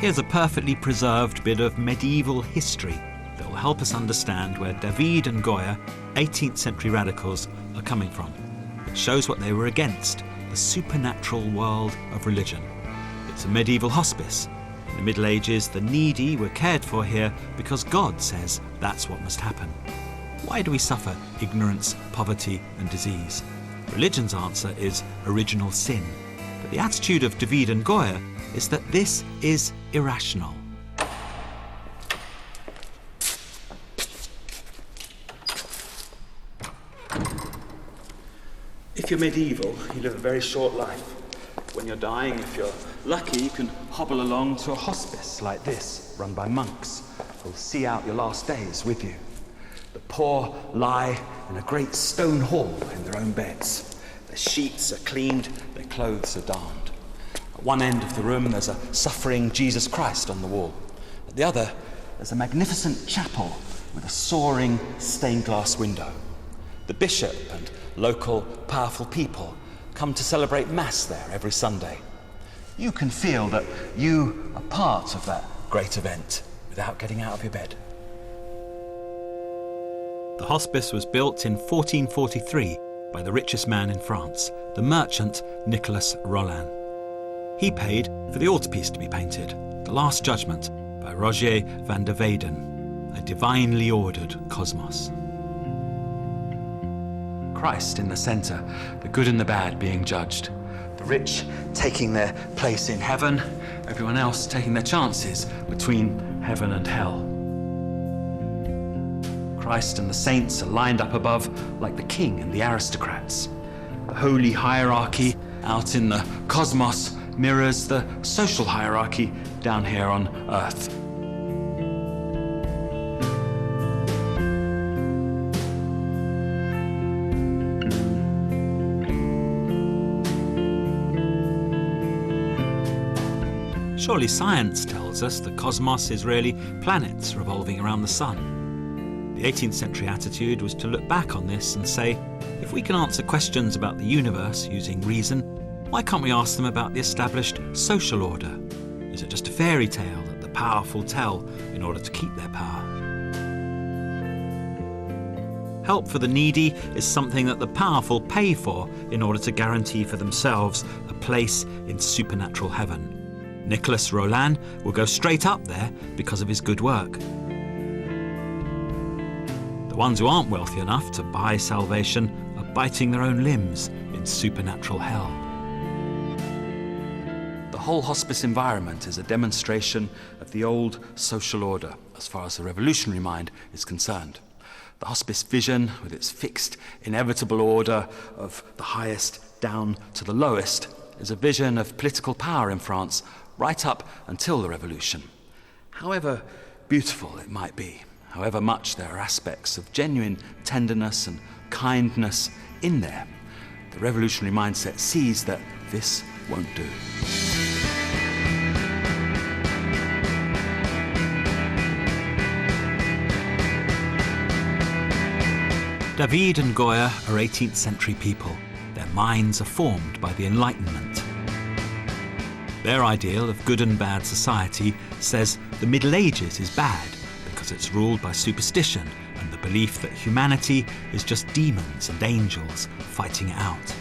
Here's a perfectly preserved bit of medieval history that will help us understand where David and Goya, 18th century radicals, are coming from. It shows what they were against, the supernatural world of religion. It's a medieval hospice. In the Middle Ages, the needy were cared for here because God says that's what must happen. Why do we suffer ignorance, poverty and disease? Religion's answer is original sin. But the attitude of David and Goya is that this is irrational. If you're medieval, you live a very short life. When you're dying, if you're lucky, you can hobble along to a hospice like this, run by monks, who'll see out your last days with you. The poor lie in a great stone hall in their own beds. Their sheets are cleaned, their clothes are darned. At one end of the room, there's a suffering Jesus Christ on the wall. At the other, there's a magnificent chapel with a soaring stained glass window. The bishop and local powerful people come to celebrate Mass there every Sunday. You can feel that you are part of that great event without getting out of your bed. The hospice was built in 1443 by the richest man in France, the merchant Nicolas Rolin. He paid for the altarpiece to be painted, The Last Judgment by Roger van der Weyden, a divinely ordered cosmos. Christ in the centre, the good and the bad being judged. The rich taking their place in heaven, everyone else taking their chances between heaven and hell. Christ and the saints are lined up above like the king and the aristocrats. The holy hierarchy out in the cosmos mirrors the social hierarchy down here on earth. Surely science tells us the cosmos is really planets revolving around the sun. The 18th century attitude was to look back on this and say, if we can answer questions about the universe using reason, why can't we ask them about the established social order? Is it just a fairy tale that the powerful tell in order to keep their power? Help for the needy is something that the powerful pay for in order to guarantee for themselves a place in supernatural heaven. Nicolas Rolin will go straight up there because of his good work. The ones who aren't wealthy enough to buy salvation are biting their own limbs in supernatural hell. The whole hospice environment is a demonstration of the old social order, as far as the revolutionary mind is concerned. The hospice vision, with its fixed, inevitable order of the highest down to the lowest, is a vision of political power in France right up until the revolution. However beautiful it might be, however much there are aspects of genuine tenderness and kindness in there, the revolutionary mindset sees that this won't do. David and Goya are 18th century people. Their minds are formed by the Enlightenment. Their ideal of good and bad society says the Middle Ages is bad because it's ruled by superstition and the belief that humanity is just demons and angels fighting it out.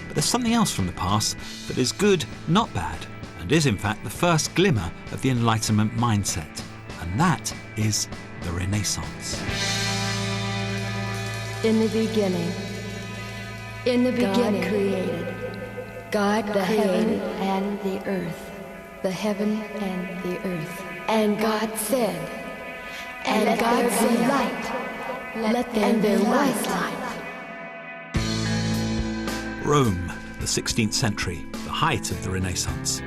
But there's something else from the past that is good, not bad, and is in fact the first glimmer of the Enlightenment mindset, and that is the Renaissance. In the beginning, God created. God the heaven and the earth, the heaven and the earth. And God said, and God said, light, let there be light. Rome, the 16th century, the height of the Renaissance.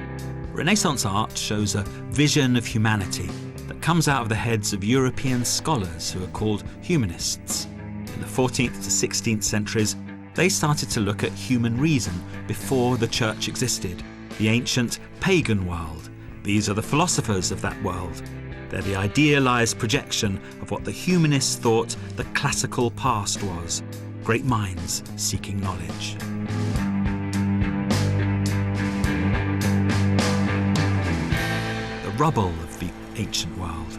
Renaissance art shows a vision of humanity that comes out of the heads of European scholars who are called humanists. In the 14th to 16th centuries, they started to look at human reason before the church existed, the ancient pagan world. These are the philosophers of that world. They're the idealized projection of what the humanists thought the classical past was, great minds seeking knowledge. The rubble of the ancient world.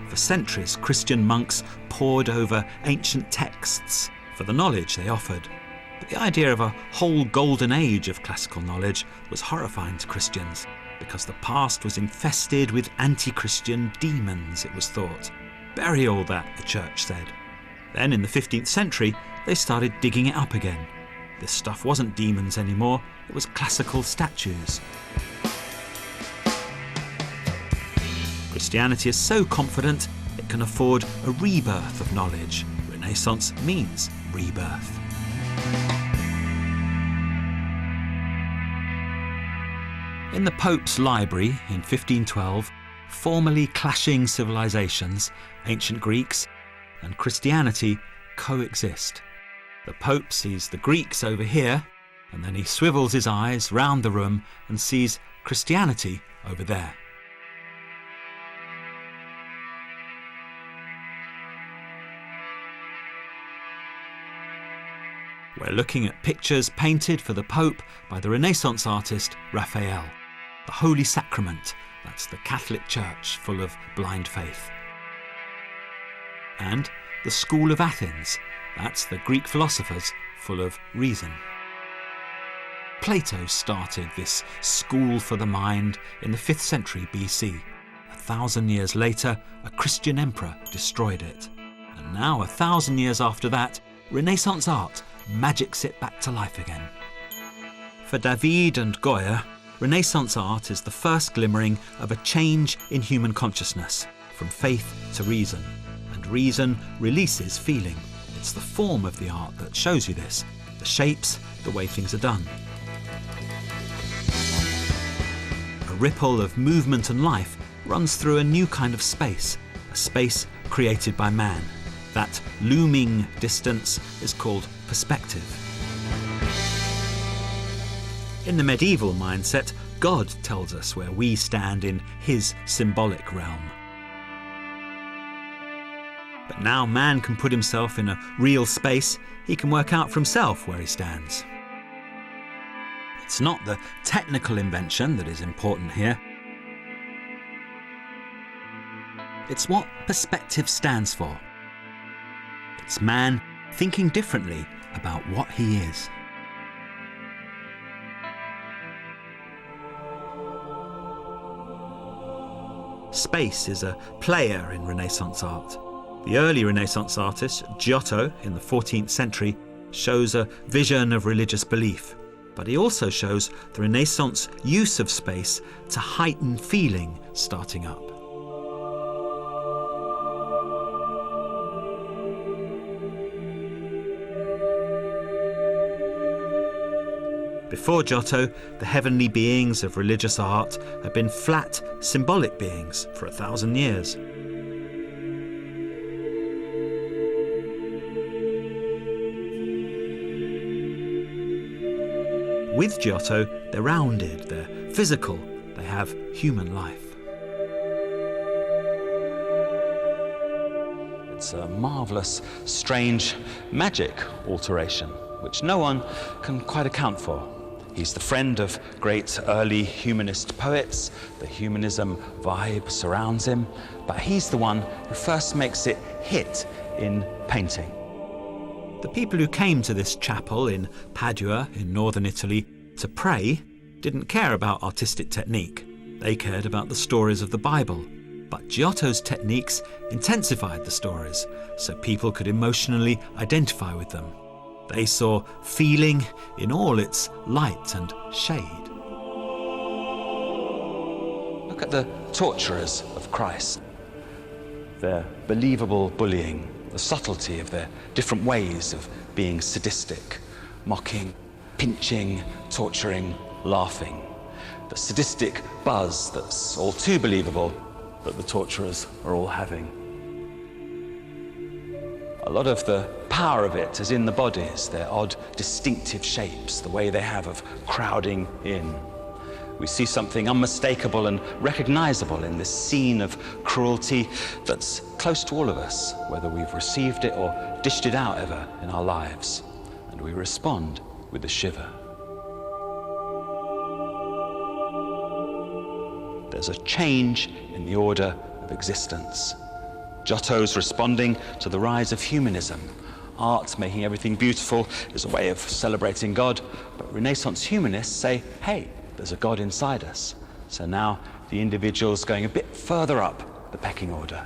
For centuries, Christian monks pored over ancient texts for the knowledge they offered. But the idea of a whole golden age of classical knowledge was horrifying to Christians, because the past was infested with anti-Christian demons, it was thought. Bury all that, the church said. Then in the 15th century, they started digging it up again. This stuff wasn't demons anymore, it was classical statues. Christianity is so confident it can afford a rebirth of knowledge. Renaissance means rebirth. In the Pope's library in 1512, formerly clashing civilizations, ancient Greeks and Christianity, coexist. The Pope sees the Greeks over here, and then he swivels his eyes round the room and sees Christianity over there. We're looking at pictures painted for the Pope by the Renaissance artist Raphael. The Holy Sacrament, that's the Catholic Church full of blind faith. And the School of Athens, that's the Greek philosophers full of reason. Plato started this school for the mind in the 5th century BC. 1,000 years later, a Christian emperor destroyed it. And now, 1,000 years after that, Renaissance art magics it back to life again. For David and Goya, Renaissance art is the first glimmering of a change in human consciousness, from faith to reason. And reason releases feeling. It's the form of the art that shows you this, the shapes, the way things are done. A ripple of movement and life runs through a new kind of space, a space created by man. That looming distance is called perspective. In the medieval mindset, God tells us where we stand in his symbolic realm. But now man can put himself in a real space. He can work out for himself where he stands. It's not the technical invention that is important here. It's what perspective stands for. It's man thinking differently about what he is. Space is a player in Renaissance art. The early Renaissance artist, Giotto, in the 14th century, shows a vision of religious belief. But he also shows the Renaissance use of space to heighten feeling starting up. Before Giotto, the heavenly beings of religious art had been flat, symbolic beings for 1,000 years. With Giotto, they're rounded, they're physical, they have human life. It's a marvellous, strange, magic alteration, which no one can quite account for. He's the friend of great early humanist poets. The humanism vibe surrounds him, but he's the one who first makes it hit in painting. The people who came to this chapel in Padua, in northern Italy, to pray didn't care about artistic technique. They cared about the stories of the Bible. But Giotto's techniques intensified the stories, so people could emotionally identify with them. They saw feeling in all its light and shade. Look at the torturers of Christ. Their believable bullying, the subtlety of their different ways of being sadistic, mocking, pinching, torturing, laughing. The sadistic buzz that's all too believable that the torturers are all having. A lot of the power of it is in the bodies, their odd, distinctive shapes, the way they have of crowding in. We see something unmistakable and recognizable in this scene of cruelty that's close to all of us, whether we've received it or dished it out ever in our lives. And we respond with a shiver. There's a change in the order of existence. Giotto's responding to the rise of humanism. Art making everything beautiful is a way of celebrating God, but Renaissance humanists say, hey, there's a God inside us. So now the individual's going a bit further up the pecking order.